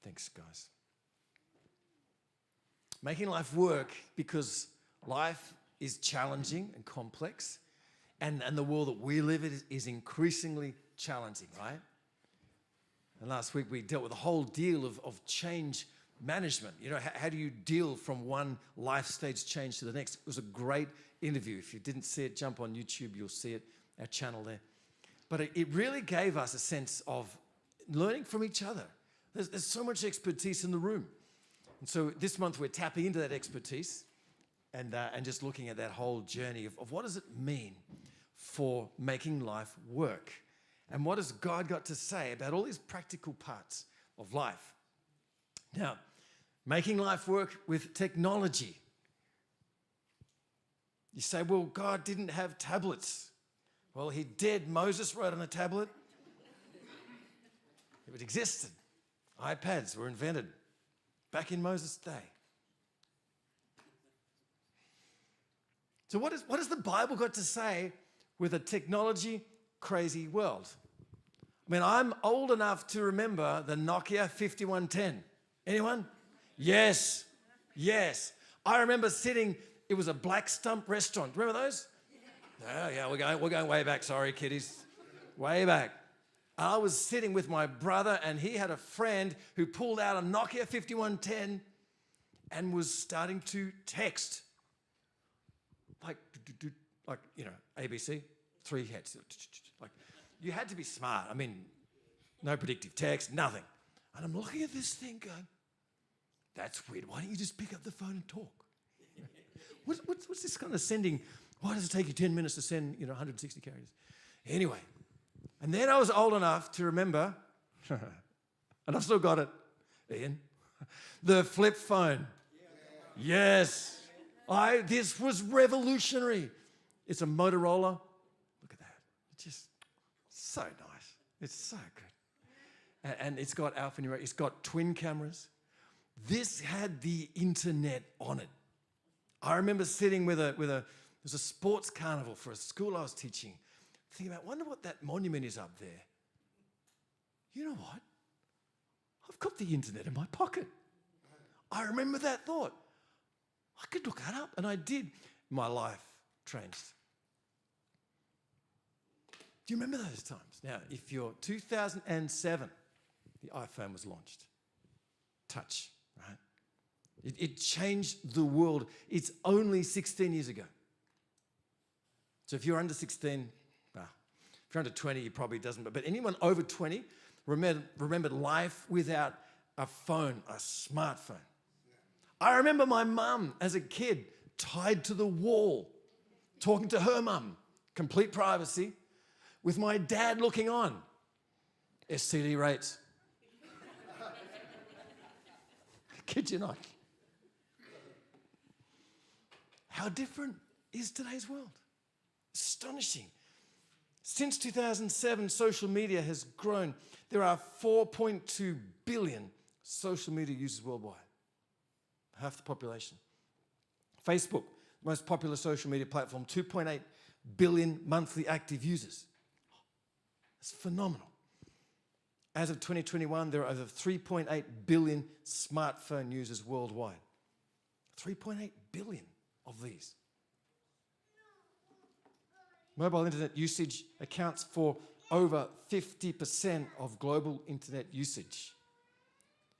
Thanks, guys. Making life work because life is challenging and complex, and the world that we live in is increasingly challenging, right? And last week we dealt with a whole deal of change management. You know, how do you deal from one life stage change to the next? It was a great interview. If you didn't see it, jump on YouTube, you'll see it, our channel there. But it really gave us a sense of learning from each other. There's so much expertise in the room. And so this month we're tapping into that expertise and just looking at that whole journey of what does it mean for making life work? And what has God got to say about all these practical parts of life? Now, making life work with technology. You say, well, God didn't have tablets. Well, he did. Moses wrote on a tablet. It existed. iPads were invented back in Moses' day. So what has the Bible got to say with a technology-crazy world? I mean, I'm old enough to remember the Nokia 5110. Anyone? Yes. Yes. I remember sitting, it was a Black Stump restaurant. Remember those? Oh, yeah, we're going way back. Sorry, kiddies. Way back. I was sitting with my brother, and he had a friend who pulled out a Nokia 5110 and was starting to text. Like, you know, ABC, 3 hits. Like, you had to be smart. I mean, no predictive text, nothing. And I'm looking at this thing going, that's weird. Why don't you just pick up the phone and talk? What's this kind of sending? Why does it take you 10 minutes to send, 160 characters? Anyway, and then I was old enough to remember, and I've still got it, Ian, the flip phone. Yes. This was revolutionary. It's a Motorola. Look at that. It's just so nice. It's so good. And it's got alphanumeric. It's got twin cameras. This had the internet on it. I remember sitting with there's a sports carnival for a school I was teaching, thinking about, wonder what that monument is up there. You know what? I've got the internet in my pocket. I remember that thought. I could look that up, and I did. My life changed. Do you remember those times? Now, if you're 2007, the iPhone was launched. Touch, right? It changed the world. It's only 16 years ago. So if you're under 16, if you're under 20, it probably doesn't. But anyone over 20 remembered life without a phone, a smartphone. I remember my mum as a kid tied to the wall, talking to her mum, complete privacy, with my dad looking on. STD rates. Kid you not. How different is today's world? Astonishing. Since 2007, social media has grown. There are 4.2 billion social media users worldwide. Half the population. Facebook, most popular social media platform, 2.8 billion monthly active users. That's phenomenal. As of 2021, there are over 3.8 billion smartphone users worldwide. 3.8 billion of these. Mobile internet usage accounts for over 50% of global internet usage.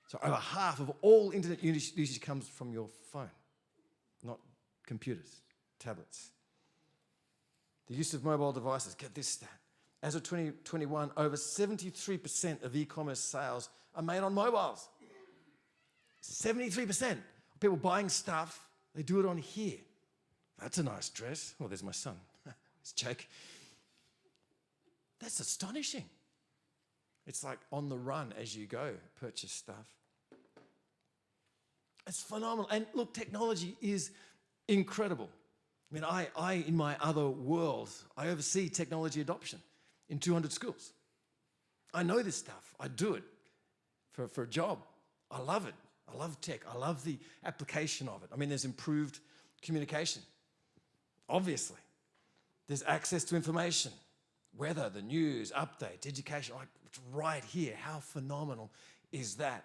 So over half of all internet usage comes from your phone, not computers, tablets. The use of mobile devices, get this stat. As of 2021, over 73% of e-commerce sales are made on mobiles. 73% of people buying stuff, they do it on here. That's a nice dress. Oh, there's my son. It's Jake. That's astonishing. It's like on the run as you go, purchase stuff. It's phenomenal. And look, technology is incredible. I mean, I in my other world, I oversee technology adoption in 200 schools. I know this stuff. I do it for a job. I love it. I love tech. I love the application of it. I mean, there's improved communication. Obviously. There's access to information, weather, the news, updates, education, like it's right here. How phenomenal is that.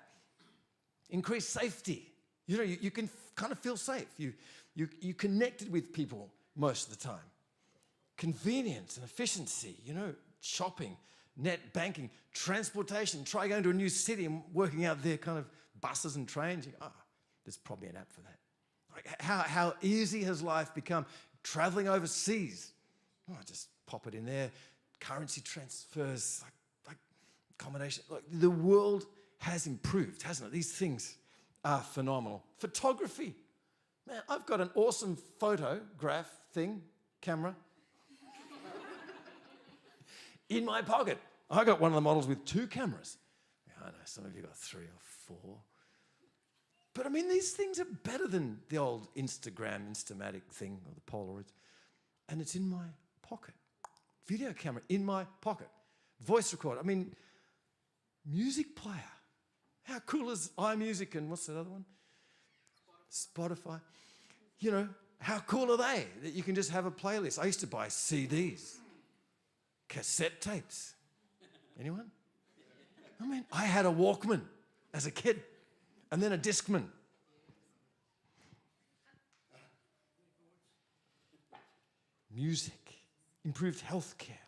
Increased safety. You know, you can kind of feel safe. You connected with people most of the time. Convenience and efficiency, you know, shopping, net banking, transportation. Try going to a new city and working out their kind of buses and trains. There's probably an app for that. Like how easy has life become? Traveling overseas. Just pop it in there. Currency transfers, like accommodation. Like the world has improved, hasn't it? These things are phenomenal. Photography. Man, I've got an awesome photograph thing, camera, in my pocket. I got one of the models with 2 cameras. I know some of you got 3 or 4. But I mean, these things are better than the old Instagram, Instamatic thing, or the Polaroids. And it's in my pocket. Video camera in my pocket. Voice recorder. I mean, music player. How cool is iMusic and what's that other one? Spotify. You know, how cool are they that you can just have a playlist? I used to buy CDs, cassette tapes. Anyone? I mean, I had a Walkman as a kid and then a Discman. Music, improved healthcare.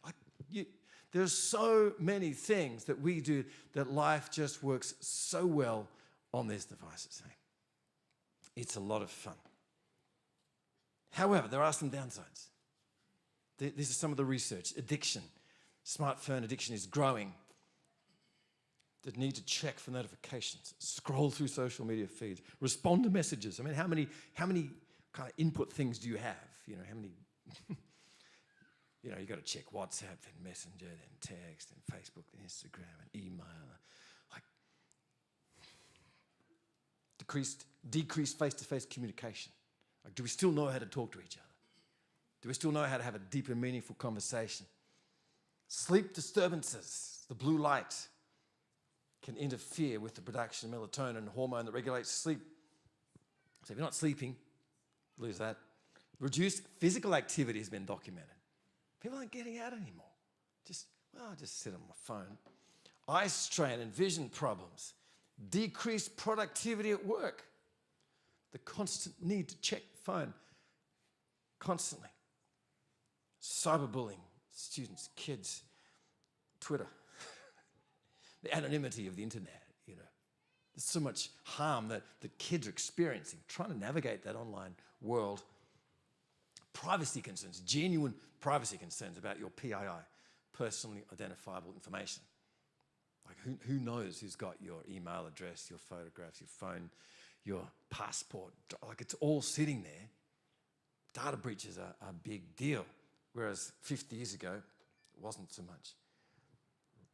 There's so many things that we do that life just works so well on these devices. It's a lot of fun. However, there are some downsides. This is some of the research. Addiction. Smartphone addiction is growing. The need to check for notifications, scroll through social media feeds, respond to messages. I mean, how many kind of input things do you have? You know, how many... You know, you got to check WhatsApp, then Messenger, then text, then Facebook, then Instagram, and email. Like decreased face-to-face communication. Like, do we still know how to talk to each other? Do we still know how to have a deep and meaningful conversation? Sleep disturbances, the blue light can interfere with the production of melatonin, hormone that regulates sleep. So if you're not sleeping, lose that. Reduced physical activity has been documented. People aren't getting out anymore. I just sit on my phone. Eye strain and vision problems. Decreased productivity at work. The constant need to check the phone constantly. Cyberbullying, students, kids, Twitter. The anonymity of the internet, you know. There's so much harm that the kids are experiencing, trying to navigate that online world. Privacy concerns, genuine privacy concerns about your PII, personally identifiable information. Like who knows who's got your email address, your photographs, your phone, your passport. Like it's all sitting there. Data breaches are a big deal, whereas 50 years ago, it wasn't so much.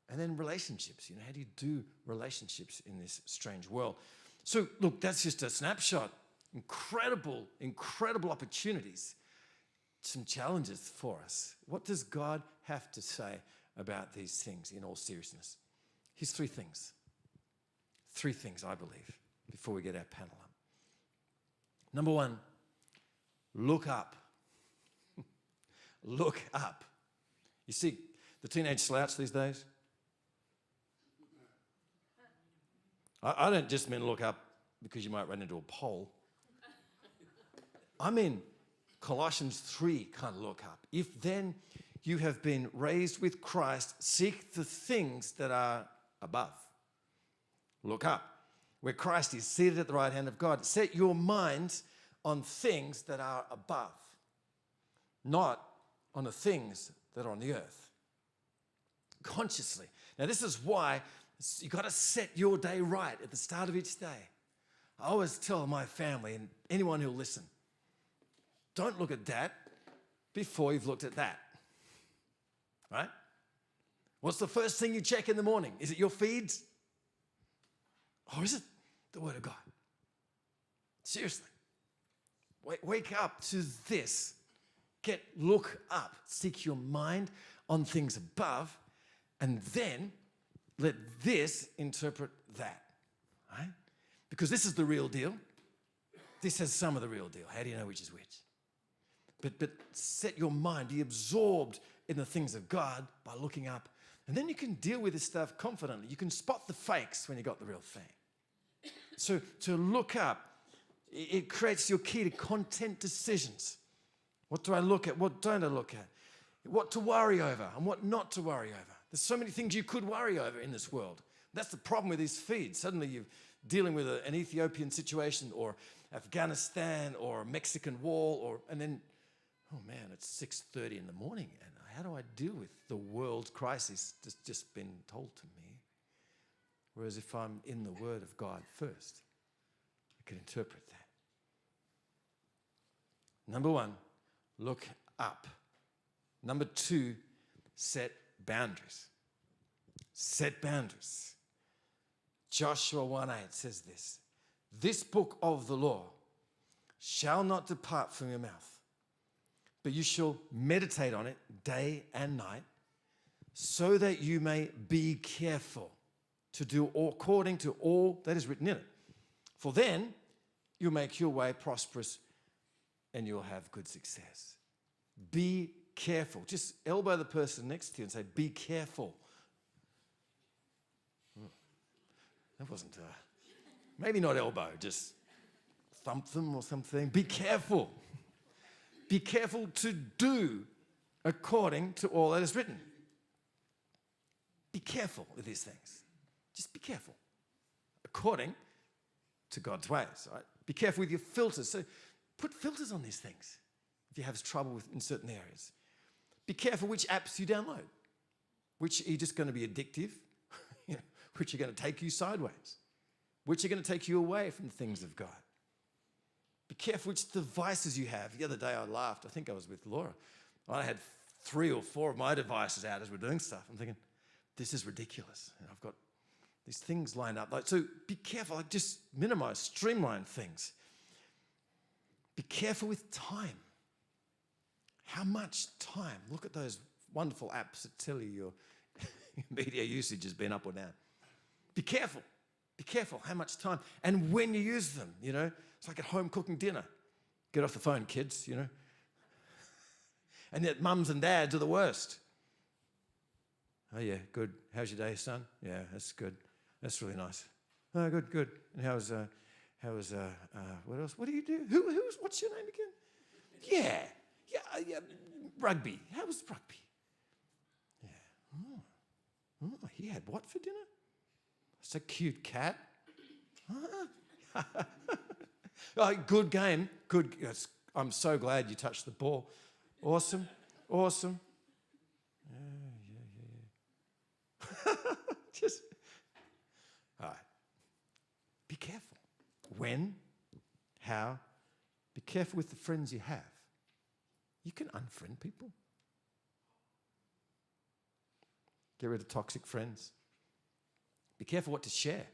And then relationships, you know, how do you do relationships in this strange world? So look, that's just a snapshot. Incredible, incredible opportunities. Some challenges for us. What does God have to say about these things in all seriousness? Here's 3 things. 3 things, I believe, before we get our panel up. Number 1, look up. Look up. You see, the teenage slouch these days, I don't just mean look up because you might run into a pole. I mean Colossians 3 kind of look up. If then you have been raised with Christ, seek the things that are above. Look up, where Christ is seated at the right hand of God. Set your minds on things that are above, not on the things that are on the earth. Consciously. Now this is why you've got to set your day right at the start of each day. I always tell my family and anyone who'll listen, don't look at that before you've looked at that, right? What's the first thing you check in the morning? Is it your feeds? Or is it the Word of God? Seriously. Wake up to this. Look up. Seek your mind on things above, and then let this interpret that, right? Because this is the real deal. This has some of the real deal. How do you know which is which? But set your mind, be absorbed in the things of God by looking up And then you can deal with this stuff confidently. You can spot the fakes when you got the real thing. So to look up, it creates your key to content decisions. What do I look at? What don't I look at? What to worry over and what not to worry over. There's so many things you could worry over in this world. That's the problem with these feeds. Suddenly you're dealing with an Ethiopian situation or Afghanistan or a Mexican wall, and then, oh man, it's 6:30 in the morning, and how do I deal with the world crisis that's just been told to me? Whereas if I'm in the Word of God first, I can interpret that. Number one, look up. Number two, set boundaries. Set boundaries. Joshua 1:8 says this book of the law shall not depart from your mouth, but you shall meditate on it day and night, so that you may be careful to do according to all that is written in it. For then you'll make your way prosperous and you'll have good success. Be careful. Just elbow the person next to you and say, be careful. That wasn't, maybe not elbow, just thump them or something. Be careful. Be careful to do according to all that is written. Be careful with these things. Just be careful. According to God's ways, right? Be careful with your filters. So put filters on these things if you have trouble with in certain areas. Be careful which apps you download. Which are just going to be addictive, which are going to take you sideways, which are going to take you away from the things of God. Be careful which devices you have. The other day I laughed. I think I was with Laura. I had 3 or 4 of my devices out as we're doing stuff. I'm thinking, this is ridiculous. And I've got these things lined up. So be careful. Just minimize, streamline things. Be careful with time. How much time? Look at those wonderful apps that tell you your media usage has been up or down. Be careful. Be careful how much time and when you use them, It's like at home cooking dinner. Get off the phone, kids, And yet mums and dads are the worst. Oh, yeah, good. How's your day, son? Yeah, that's good. That's really nice. Oh, good. And how was what else? What do you do? What's your name again? Yeah, rugby. How was rugby? Yeah. Oh, he had what for dinner? That's a cute cat. Oh, good game. Good. Yes, I'm so glad you touched the ball. Awesome. Yeah. Just, all right. Be careful. When, how, be careful with the friends you have. You can unfriend people. Get rid of toxic friends. Be careful what to share.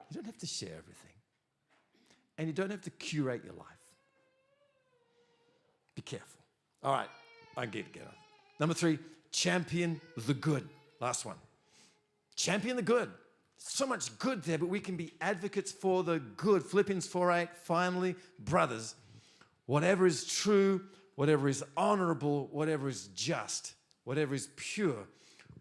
You don't have to share everything. And you don't have to curate your life. Be careful. All right, I get on. Number 3, champion the good. Last one. Champion the good. So much good there, but we can be advocates for the good. Philippians 4:8, finally, brothers, whatever is true, whatever is honorable, whatever is just, whatever is pure,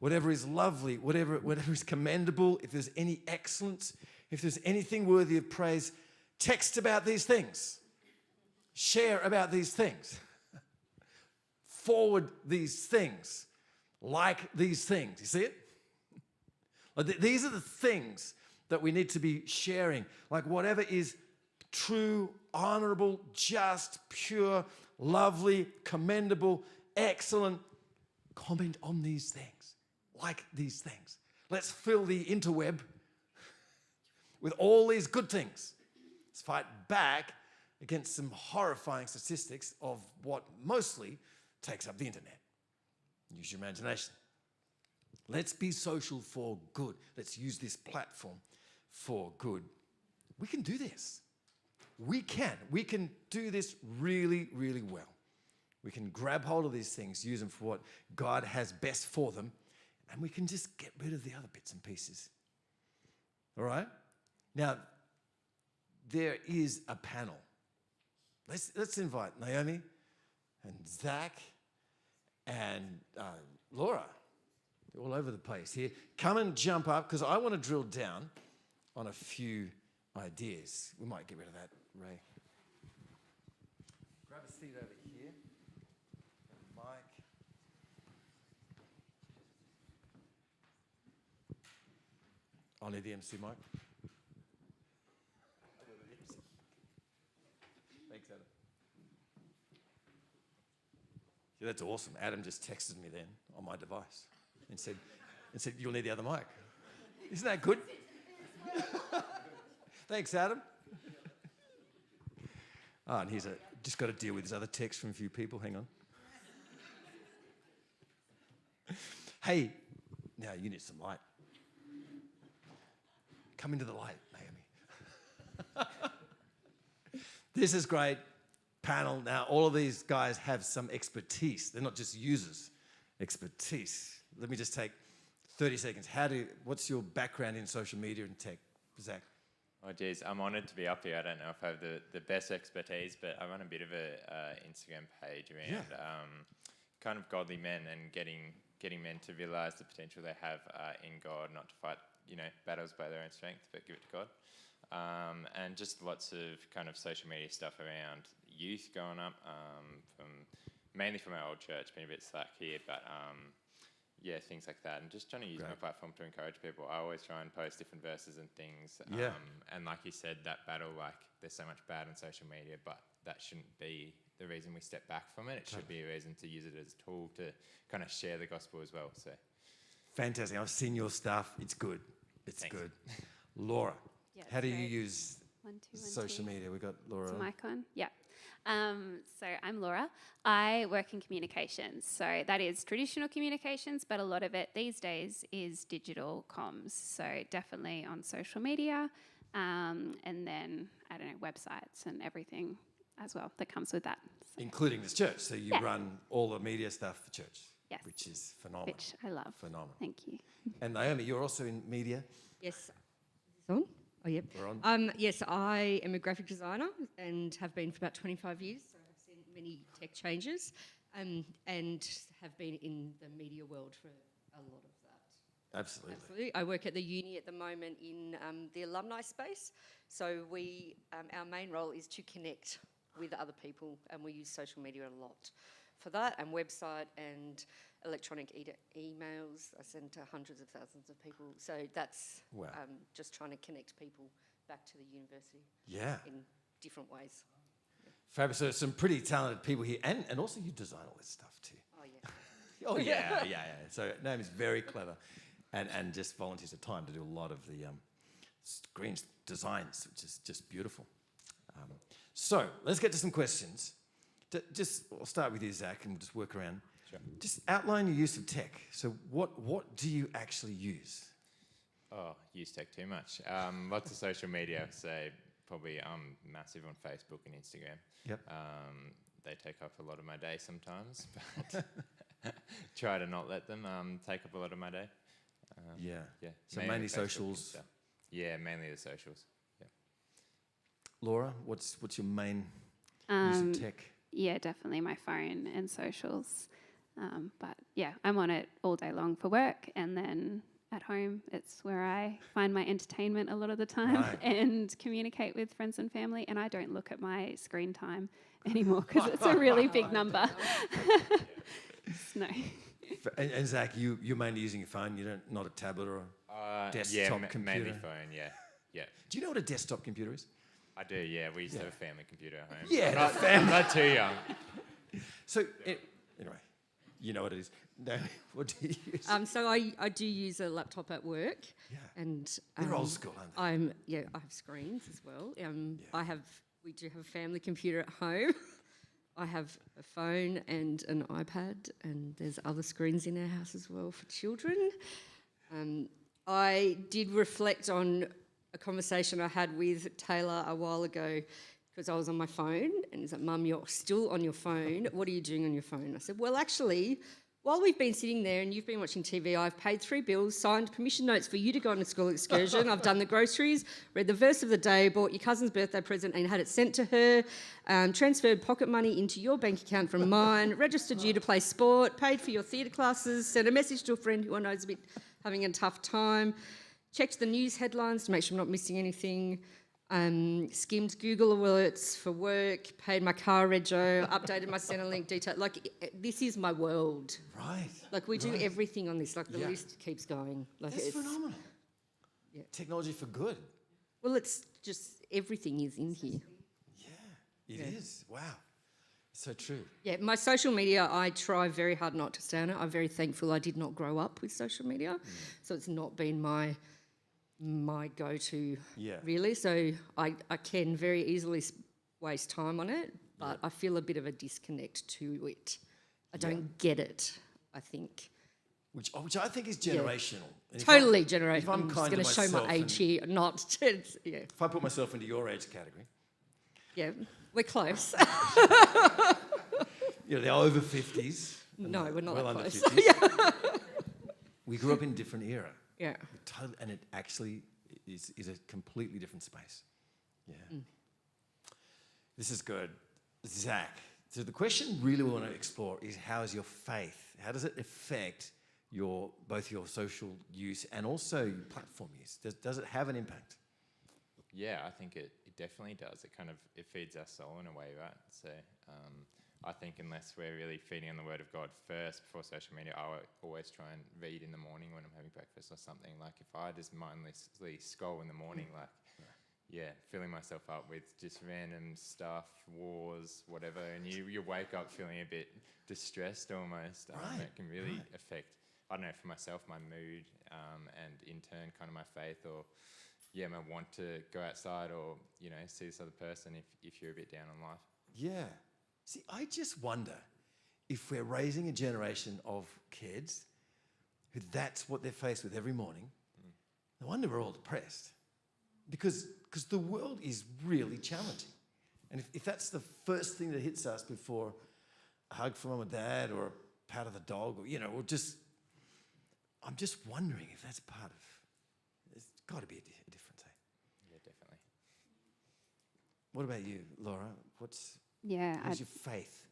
whatever is lovely, whatever is commendable, if there's any excellence, if there's anything worthy of praise, text about these things. Share about these things. Forward these things. Like these things. You see it? These are the things that we need to be sharing. Like whatever is true, honorable, just, pure, lovely, commendable, excellent. Comment on these things. Like these things. Let's fill the interweb with all these good things. Let's fight back against some horrifying statistics of what mostly takes up the internet. Use your imagination. Let's be social for good. Let's use this platform for good. We can do this. We can do this really, really well. We can grab hold of these things, use them for what God has best for them, and we can just get rid of the other bits and pieces. All right? Now, there is a panel. Let's invite Naomi and Zach and Laura They're all over the place here. Come and jump up, because I want to drill down on a few ideas. We might get rid of that, Ray. Grab a seat over here. Mike. I'll need the MC mic. Thanks, Adam. Yeah, that's awesome. Adam just texted me then on my device and said, you'll need the other mic. Isn't that good? Thanks, Adam. Oh, and he's just got to deal with his other text from a few people. Hang on. Hey, now you need some light. Come into the light, Naomi. This is great panel. Now, all of these guys have some expertise. They're not just users. Expertise. Let me just take 30 seconds. What's your background in social media and tech, Zach? Oh, geez, I'm honoured to be up here. I don't know if I have the best expertise, but I run a bit of a Instagram page around kind of godly men and getting men to realise the potential they have in God, not to fight, battles by their own strength, but give it to God. And just lots of kind of social media stuff around youth going up, mainly from our old church, been a bit slack here, but things like that. And just trying to use my platform to encourage people. I always try and post different verses and things. And like you said, that battle, there's so much bad on social media, but that shouldn't be the reason we step back from it. It should be a reason to use it as a tool to kind of share the gospel as well. So, fantastic. I've seen your stuff. It's good. Thanks. Good. Laura, how do you use social media? We got Laura. Is the mic on? Yeah. So I'm Laura. I work in communications. So that is traditional communications, but a lot of it these days is digital comms. So definitely on social media, and then, websites and everything as well that comes with that. So. Including this church. So you run all the media stuff for church. Yes. Which is phenomenal. Which I love. Phenomenal. Thank you. And Naomi, you're also in media? Yes. Is this on? Oh, yep. We're on. Yes, I am a graphic designer and have been for about 25 years. So I've seen many tech changes and have been in the media world for a lot of that. Absolutely. I work at the uni at the moment in the alumni space. So our main role is to connect with other people, and we use social media a lot for that, and website and electronic emails I send to hundreds of thousands of people. So that's just trying to connect people back to the university in different ways. Fabulous. So some pretty talented people here, and also you design all this stuff too. Oh, yeah. Yeah. So Naomi's very clever and just volunteers her time to do a lot of the screen designs, which is just beautiful. So let's get to some questions. I'll start with you, Zach, and we'll just work around. Sure. Just outline your use of tech. So what do you actually use? Oh, use tech too much. Lots of social media. So probably I'm massive on Facebook and Instagram. Yep. They take up a lot of my day sometimes, but try to not let them take up a lot of my day. Yeah. So mainly mainly Facebook socials. Yeah, mainly the socials. Yeah. Laura, what's your main use of tech? Yeah, definitely my phone and socials. But yeah, I'm on it all day long for work, and then at home it's where I find my entertainment a lot of the time and communicate with friends and family, and I don't look at my screen time anymore because it's a really big number. No. And Zach, you're mainly using your phone. You're not a tablet or a desktop computer. Mainly phone. Yeah. Do you know what a desktop computer is? I do. Yeah, we used to have a family computer at home. Yeah, I'm not too young. So anyway, you know what it is. No, what do you use? So I do use a laptop at work. Yeah. And they're old school, aren't they? I have screens as well. We do have a family computer at home. I have a phone and an iPad, and there's other screens in our house as well for children. I did reflect on a conversation I had with Taylor a while ago because I was on my phone, and he's like, "Mum, you're still on your phone. What are you doing on your phone?" I said, "Well, actually, While we've been sitting there and you've been watching TV, I've paid 3 bills, signed permission notes for you to go on a school excursion. I've done the groceries, read the verse of the day, bought your cousin's birthday present and had it sent to her, transferred pocket money into your bank account from mine, registered you to play sport, paid for your theatre classes, sent a message to a friend who I know is having a tough time, checked the news headlines to make sure I'm not missing anything, skimmed Google alerts for work, paid my car rego, updated my Centrelink detail. Like, this is my world. Right. Like, we do everything on this. Like, the list keeps going. Like, That's phenomenal. Yeah. Technology for good. Well, it's just everything is in here. Yeah, it is. Wow. So true. Yeah, my social media, I try very hard not to stay on it. I'm very thankful I did not grow up with social media. So it's not been my go-to, really. So I can very easily waste time on it, but I feel a bit of a disconnect to it. I don't get it, I think. Which I think is generational. And Totally if generational. I'm I'm just kind going to to show my myself age here, not... yeah. If I put myself into your age category, Yeah, we're close. you know, they're over 50s. No, we're not well that under close. 50s. We grew up in a different era. Yeah. And it actually is a completely different space. Yeah. This is good. Zach, so the question really we want to explore is, how is your faith? How does it affect both your social use and also your platform use? Does it have an impact? Yeah, I think it definitely does. It feeds our soul in a way, right? So I think unless we're really feeding on the Word of God first before social media, I always try and read in the morning when I'm having breakfast or something. Like, if I just mindlessly scroll in the morning, like, filling myself up with just random stuff, wars, whatever, and you wake up feeling a bit distressed almost. It can really affect, I don't know, for myself, my mood, and in turn kind of my faith, or my want to go outside, or, you know, see this other person if you're a bit down on life. Yeah. See, I just wonder if we're raising a generation of kids who that's what they're faced with every morning. No wonder we're all depressed. Because the world is really challenging. And if that's the first thing that hits us before a hug from mum and dad or a pat of the dog, or, you know, I'm just wondering if that's part of, there's got to be a difference, eh? Yeah, definitely. What about you, Laura? What's your faith?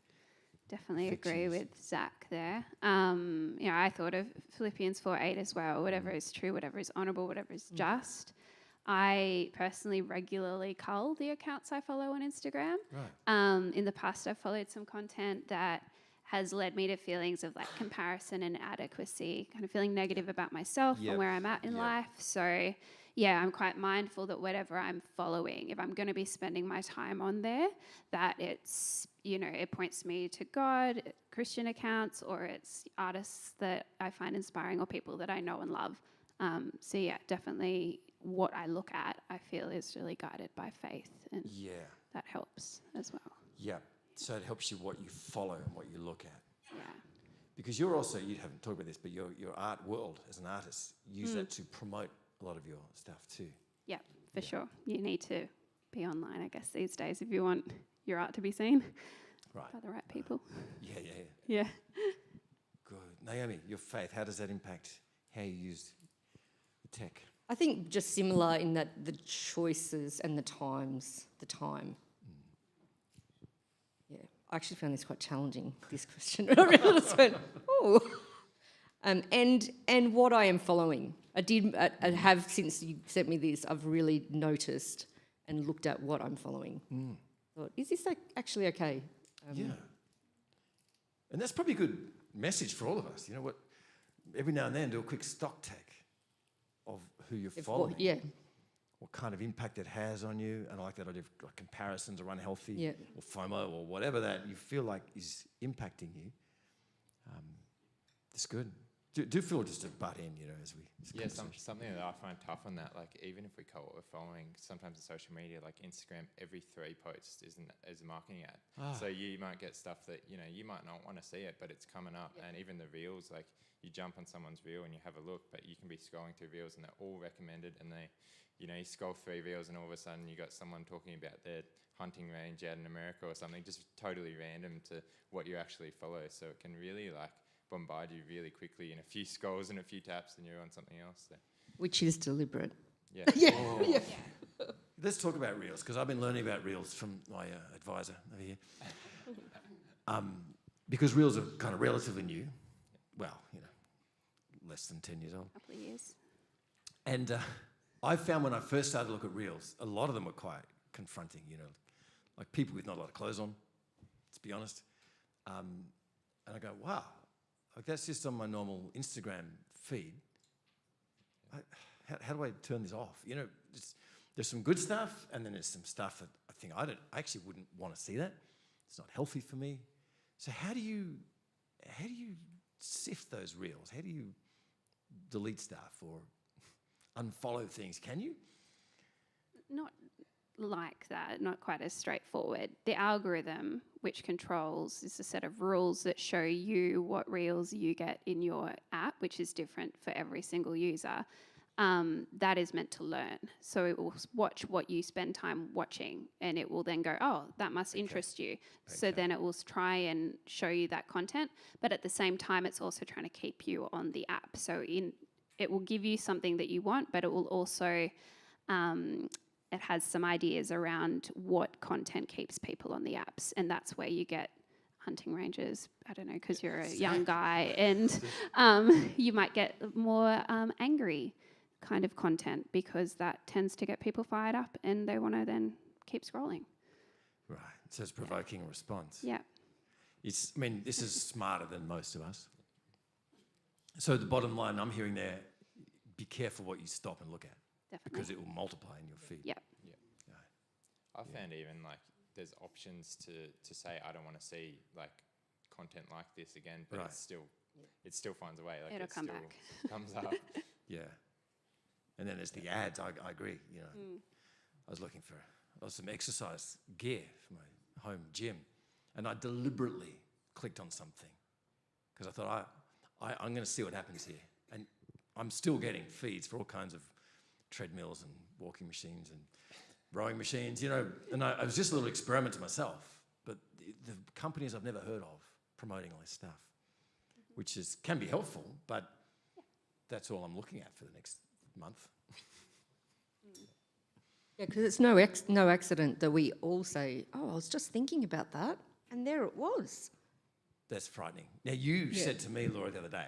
Definitely agree with Zach there. I thought of Philippians 4:8 as well. Whatever is true, whatever is honourable, whatever is just. I personally regularly cull the accounts I follow on Instagram. Right. In the past, I've followed some content that has led me to feelings of like comparison and inadequacy, kind of feeling negative about myself and where I'm at in life. So I'm quite mindful that whatever I'm following, if I'm going to be spending my time on there, that it's, you know, it points me to God, Christian accounts, or it's artists that I find inspiring or people that I know and love. Definitely what I look at, I feel is really guided by faith, and that helps as well. Yeah. So it helps you what you follow and what you look at. Yeah. Because you're also, you haven't talked about this, but your art world as an artist, use that to promote a lot of your stuff too. Yeah, for sure. You need to be online, I guess, these days if you want your art to be seen by the right people. Yeah. Good. Naomi, your faith, how does that impact how you use the tech? I think just similar in that the choices and the time. Yeah, I actually found this quite challenging, this question. I really just went, oh. And what I am following. I have, since you sent me this, I've really noticed and looked at what I'm following. Thought, is this actually okay? And that's probably a good message for all of us. You know what? Every now and then do a quick stock take of who you're following. What kind of impact it has on you. And I like that idea of like comparisons or unhealthy or FOMO or whatever that you feel like is impacting you. It's good. Do feel just to butt in, you know, as we... Something that I find tough on that, like even if we call what we're following, sometimes on social media, like Instagram, every 3 posts is a marketing ad. So you might get stuff that, you know, you might not want to see it, but it's coming up. And even the reels, like you jump on someone's reel and you have a look, but you can be scrolling through reels and they're all recommended, and they, you know, you scroll 3 reels and all of a sudden you got someone talking about their hunting range out in America or something, just totally random to what you actually follow. So it can really like bombard you really quickly in a few scrolls and a few taps, and you're on something else. So. Which is deliberate. Yeah. Yeah. Let's talk about Reels, because I've been learning about Reels from my advisor over here. Because Reels are kind of relatively new. Well, less than 10 years old. A couple of years. And I found when I first started to look at Reels, a lot of them were quite confronting, like people with not a lot of clothes on, let's be honest. And I go, wow, like that's just on my normal Instagram feed. How do I turn this off? There's some good stuff, and then there's some stuff that I think I actually wouldn't want to see that. It's not healthy for me. So how do you sift those Reels? How do you delete stuff or unfollow things? Can you? Not like that, not quite as straightforward. The algorithm, which controls, is a set of rules that show you what Reels you get in your app, which is different for every single user. That is meant to learn. So it will watch what you spend time watching, and it will then go, oh, that must interest you. So then it will try and show you that content, but at the same time, it's also trying to keep you on the app. So it will give you something that you want, but it will also, it has some ideas around what content keeps people on the apps, and that's where you get hunting ranges, I don't know, because you're a young guy, and you might get more angry kind of content, because that tends to get people fired up and they want to then keep scrolling. Right, so it's provoking a response. Yeah. This is smarter than most of us. So the bottom line I'm hearing there, be careful what you stop and look at. Definitely. Because it will multiply in your feed. Yeah. I found even like there's options to say I don't want to see like content like this again, but it still finds a way. Like It'll it come still back. comes up. Yeah. And then there's the ads. I agree. I was looking for some exercise gear for my home gym, and I deliberately clicked on something because I thought I'm going to see what happens here. And I'm still getting feeds for all kinds of treadmills and walking machines and rowing machines, and it was just a little experiment to myself. But the companies I've never heard of promoting all this stuff, which can be helpful, but that's all I'm looking at for the next month. Yeah, because it's no accident that we all say, oh, I was just thinking about that, and there it was. That's frightening. Now, you said to me, Laura, the other day,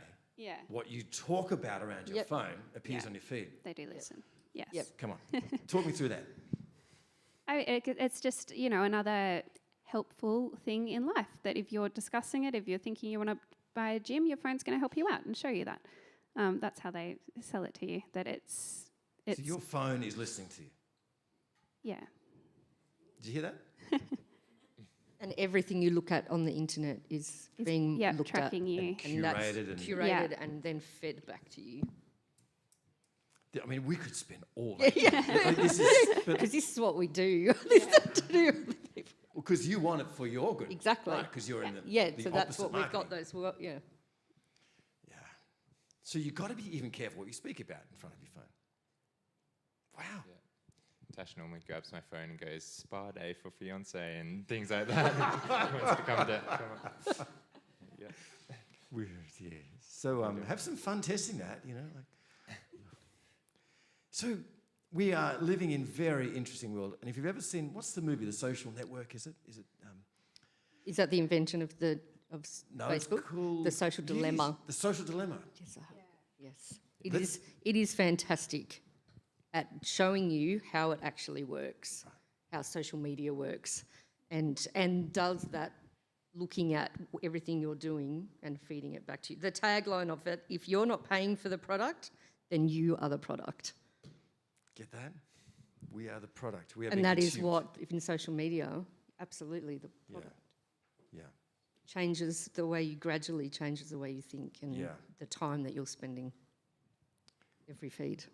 what you talk about around your phone appears on your feed. They do listen. Yes. Yep. Come on, talk me through that. It's just, another helpful thing in life, that if you're discussing it, if you're thinking you want to buy a gym, your phone's going to help you out and show you that. That's how they sell it to you, that it's So your phone is listening to you. Yeah. Did you hear that? And everything you look at on the internet is being looked tracking at. you. And that's Curated curated and then fed back to you. We could spend all day. Because Because this is what we do. This is to do with people. because you want it for your good. Exactly. Because you're in the so that's what we've got marketing. those, Yeah. So you've got to be even careful what you speak about in front of your phone. Wow. Yeah. Tash normally grabs my phone and goes, spa day for fiance and things like that. Wants to come down. Yeah. Weird, yeah. So have some fun testing that, So we are living in a very interesting world. And if you've ever seen, what's the movie, The Social Network, is it? Is that the invention of No, Facebook? it's called... The Social Dilemma. The Social Dilemma. Yes, yes. It is fantastic at showing you how it actually works, how social media works, and does that looking at everything you're doing and feeding it back to you. The tagline of it, if you're not paying for the product, then you are the product. Get that? We are the product. We are And that is consumed. what, if in social media, absolutely the product. Yeah. Changes the way you gradually changes the way you think and the time that you're spending every feed.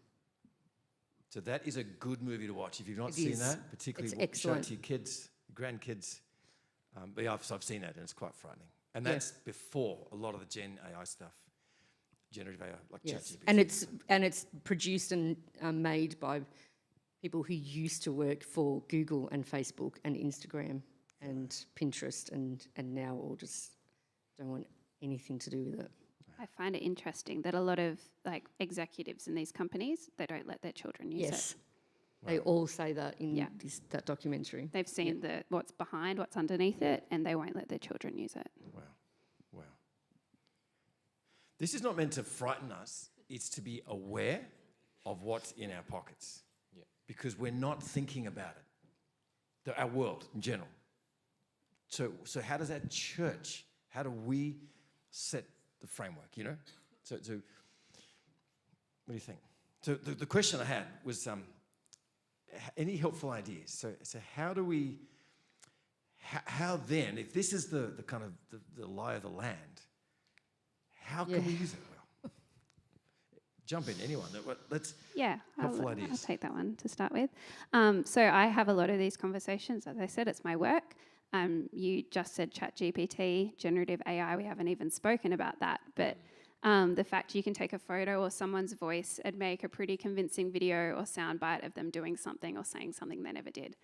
So that is a good movie to watch if you've not It seen is. that, particularly It's show it excellent. to your kids, grandkids. But yeah, I've seen that and it's quite frightening. And that's before a lot of the Gen AI stuff, generative AI, like Yes, ChatGPT. and it's produced and made by people who used to work for Google and Facebook and Instagram and Pinterest and now all just don't want anything to do with it. I find it interesting that a lot of like executives in these companies, they don't let their children use Yes. it. They all say that in Yeah. that documentary. They've seen what's behind, what's underneath it, and they won't let their children use it. Wow. Wow. This is not meant to frighten us. It's to be aware of what's in our pockets. Yeah. Because we're not thinking about it. Our world in general. So how does our church, how do we set the framework, you know? So what do you think? So the question I had was, any helpful ideas? So how do we, how then, if this is the kind of the lie of the land, how can we use it well? Jump in, anyone. Let's helpful I'll ideas. take that one to start with. So I have a lot of these conversations. As I said, it's my work. You just said ChatGPT, generative AI. We haven't even spoken about that, but the fact you can take a photo or someone's voice and make a pretty convincing video or soundbite of them doing something or saying something they never did.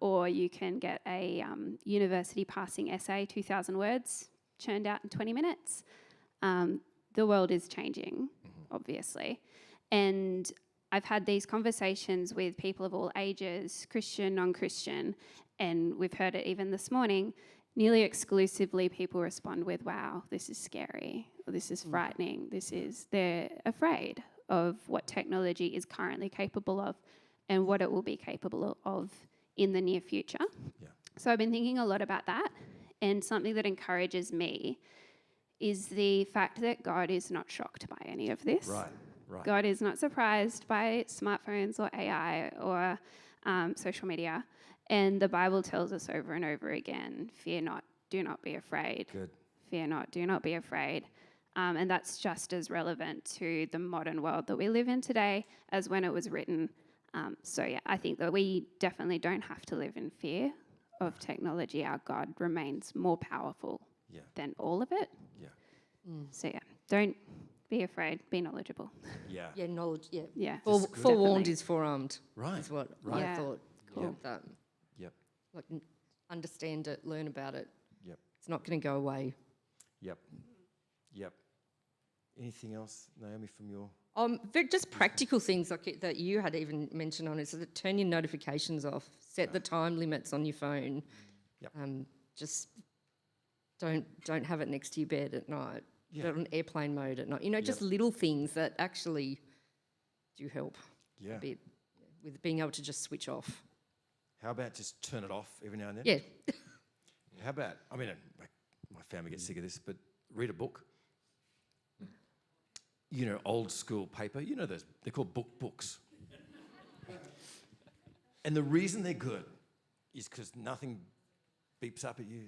Or you can get a university passing essay, 2,000 words, churned out in 20 minutes. The world is changing, obviously. And I've had these conversations with people of all ages, Christian, non-Christian, and we've heard it even this morning. Nearly exclusively people respond with, wow, this is scary, or this is frightening, they're afraid of what technology is currently capable of and what it will be capable of in the near future. Yeah. So I've been thinking a lot about that, and something that encourages me is the fact that God is not shocked by any of this. Right. God is not surprised by smartphones or AI or social media. And the Bible tells us over and over again, fear not, do not be afraid. Good. Fear not, do not be afraid. And that's just as relevant to the modern world that we live in today as when it was written. I think that we definitely don't have to live in fear of technology. Our God remains more powerful than all of it. Yeah. Don't be afraid, be knowledgeable. Yeah. Yeah, knowledge. Yeah. Yeah. Forewarned is forearmed. Right. Is what Right. I Yeah. thought. Cool. Of that. Yep. Like understand it, learn about it. Yep. It's not going to go away. Yep. Anything else, Naomi, from your... Just practical things like that you had even mentioned on is that turn your notifications off, set the time limits on your phone. Yep. Just don't have it next to your bed at night. Yeah. Put it on airplane mode at night. You know, just little things that actually do help a bit with being able to just switch off. How about just turn it off every now and then? Yeah. How about, my family gets sick of this, but read a book. You know, old school paper. You know those, they're called books. And the reason they're good is because nothing beeps up at you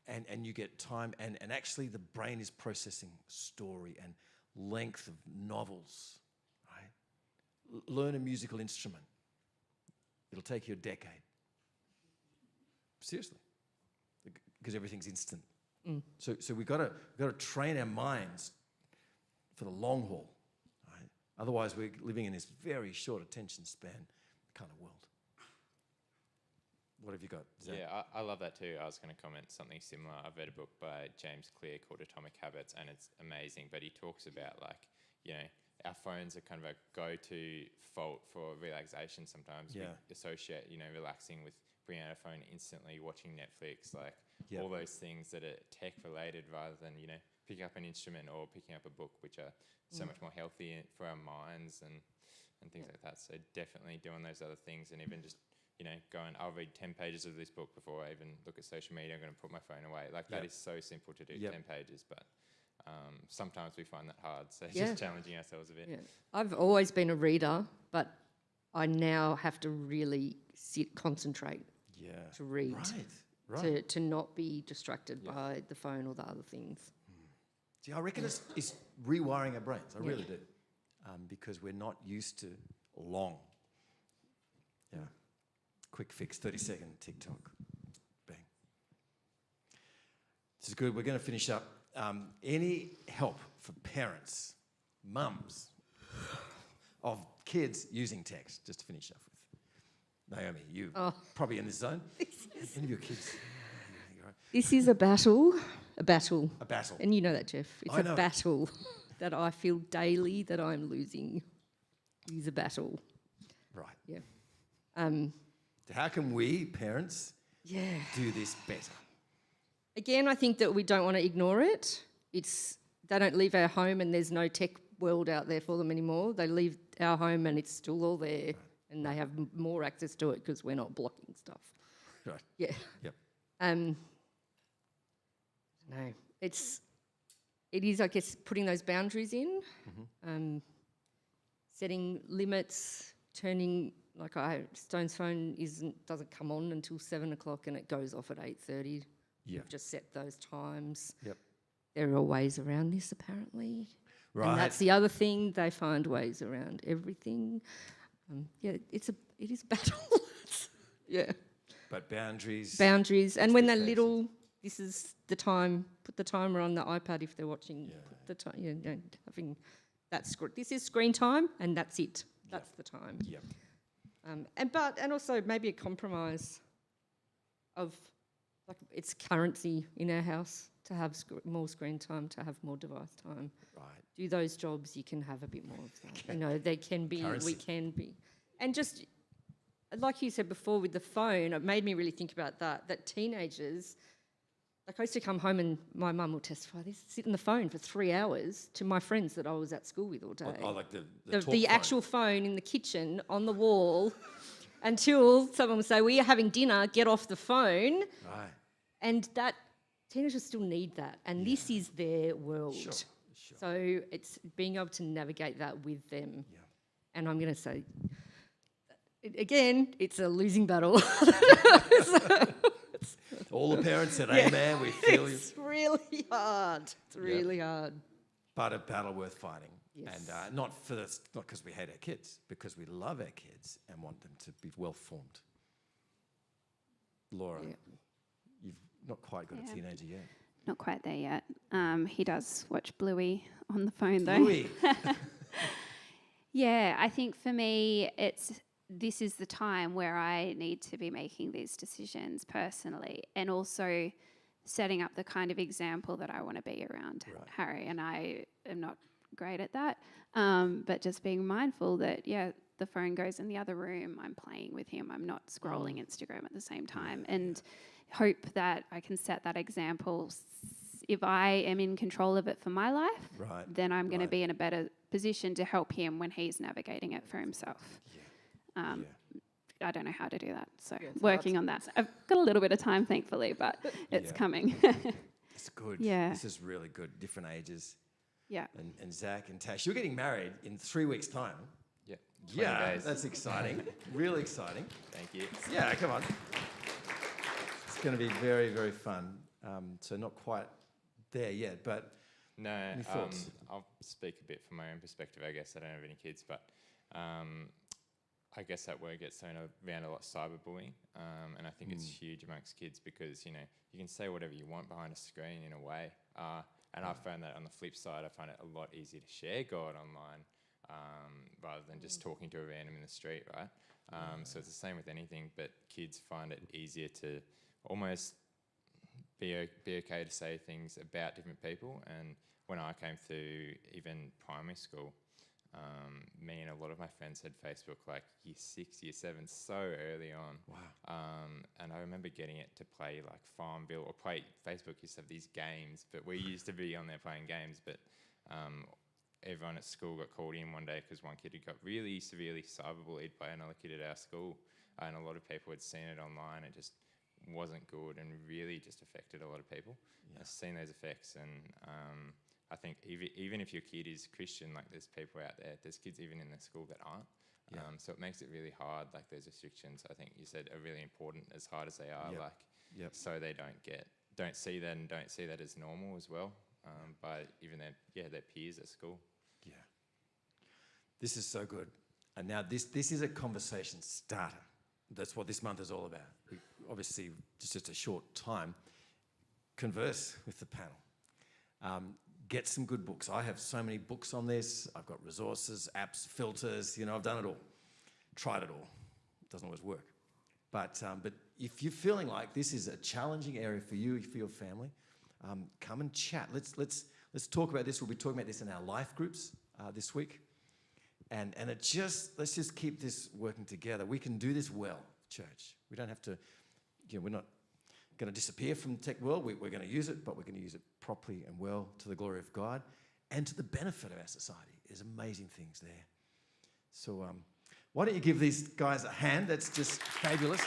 and you get time and actually the brain is processing story and length of novels, right? Learn a musical instrument. It'll take you a decade. Seriously. Because everything's instant. So we've got to train our minds for the long haul, right? Otherwise, we're living in this very short attention span kind of world. What have you got? I love that too. I was going to comment something similar. I've read a book by James Clear called Atomic Habits, and it's amazing. But he talks about our phones are kind of a go-to fault for relaxation sometimes. Yeah. We associate, relaxing with bringing out a phone instantly, watching Netflix, all those things that are tech-related rather than, picking up an instrument or picking up a book, which are so much more healthy for our minds and things like that. So definitely doing those other things and even just, going, I'll read 10 pages of this book before I even look at social media. I'm going to put my phone away. That is so simple to do, 10 pages, but sometimes we find that hard. So just challenging ourselves a bit. Yeah. I've always been a reader, but I now have to really concentrate to read. Right. To not be distracted by the phone or the other things. See, I reckon it's rewiring our brains. I really do. Because we're not used to long. Yeah. Quick fix, 30-second TikTok. Bang. This is good. We're going to finish up. Any help for parents, mums, of kids using text, just to finish off with? Naomi, you probably in this zone. Any of your kids? This is a battle. A battle. A battle. And you know that, Jeff. It's I know a it. battle that I feel daily that I'm losing. It is a battle. Right. Yeah. How can we, parents, Yeah. do this better? Again, I think that we don't want to ignore it. They don't leave our home and there's no tech world out there for them anymore. They leave our home and it's still all there, and they have more access to it because we're not blocking stuff. Right. Yeah. Yep. No, it is, I guess, putting those boundaries in, setting limits, turning, like Stone's phone doesn't come on until 7 o'clock and it goes off at 8:30. Yeah. We've just set those times. Yep. There are ways around this, apparently. Right. And that's the other thing, they find ways around everything. It is a battle. Yeah. But boundaries. Boundaries. And when they're expectations. little, this is the time, put the timer on the iPad if they're watching. Yeah. Put the time, having that this is screen time and that's it. That's the time. Yep. And also maybe a compromise of, like, it's currency in our house to have more screen time, to have more device time. Right. Do those jobs, you can have a bit more of that. They can be, Currency. we can be. And just, like you said before with the phone, it made me really think about that teenagers, like I used to come home and my mum will testify, they sit on the phone for 3 hours to my friends that I was at school with all day. Oh, like the talk The phone. actual phone in the kitchen on the wall until someone would say, we are having dinner, get off the phone. Right. And that teenagers still need that. And this is their world. Sure. So it's being able to navigate that with them. Yeah. And I'm going to say, again, it's a losing battle. All the parents said, amen, we feel you. It's really hard. It's really hard. But a battle worth fighting. Yes. And not because we hate our kids, because we love our kids and want them to be well formed. Laura, you've not quite got a teenager yet. Not quite there yet. He does watch Bluey on the phone though. Louis. Yeah, I think for me, this is the time where I need to be making these decisions personally, and also setting up the kind of example that I want to be around Harry. And I am not great at that, but just being mindful that, the phone goes in the other room, I'm playing with him, I'm not scrolling Instagram at the same time, and hope that I can set that example. If I am in control of it for my life, then I'm going to be in a better position to help him when he's navigating it for himself. I don't know how to do that, so working on that. I've got a little bit of time, thankfully, but it's coming. It's good. Yeah. This is really good. Different ages. Yeah. And Zach and Tash, you're getting married in 3 weeks' time. Yeah. 20 Yeah, days. that's exciting. Really exciting. Thank you. Yeah, come on. It's going to be very, very fun. So not quite there yet, but No, any thoughts? I'll speak a bit from my own perspective. I guess I don't have any kids, but I guess that word gets thrown around a lot, cyberbullying, and I think it's huge amongst kids because, you can say whatever you want behind a screen in a way, and I found that on the flip side, I find it a lot easier to share God online rather than just talking to a random in the street, right? So it's the same with anything, but kids find it easier to almost be okay to say things about different people. And when I came through even primary school, me and a lot of my friends had Facebook like year 6, year 7, so early on. Wow. And I remember getting it to play like Farmville or play, Facebook used to have these games, but we used to be on there playing games, but everyone at school got called in one day because one kid had got really severely cyberbullied by another kid at our school, and a lot of people had seen it online. It just wasn't good and really just affected a lot of people. I've seen those effects, and I think even if your kid is Christian, like there's people out there, there's kids even in the school that aren't. So it makes it really hard. Like those restrictions, I think you said, are really important, as hard as they are. So they don't see that and don't see that as normal as well. By even their peers at school. Yeah. This is so good. And now this is a conversation starter. That's what this month is all about. We obviously, just a short time, converse with the panel. Get some good books. I have so many books on this. I've got resources, apps, filters, I've done it all. Tried it all. It doesn't always work. But if you're feeling like this is a challenging area for you, for your family, come and chat. Let's talk about this. We'll be talking about this in our life groups this week. And let's just keep this working together. We can do this well, church. We don't have to, we're not going to disappear from the tech world. We're going to use it, but we're going to use it properly and well to the glory of God and to the benefit of our society. There's amazing things there. So why don't you give these guys a hand? That's just fabulous.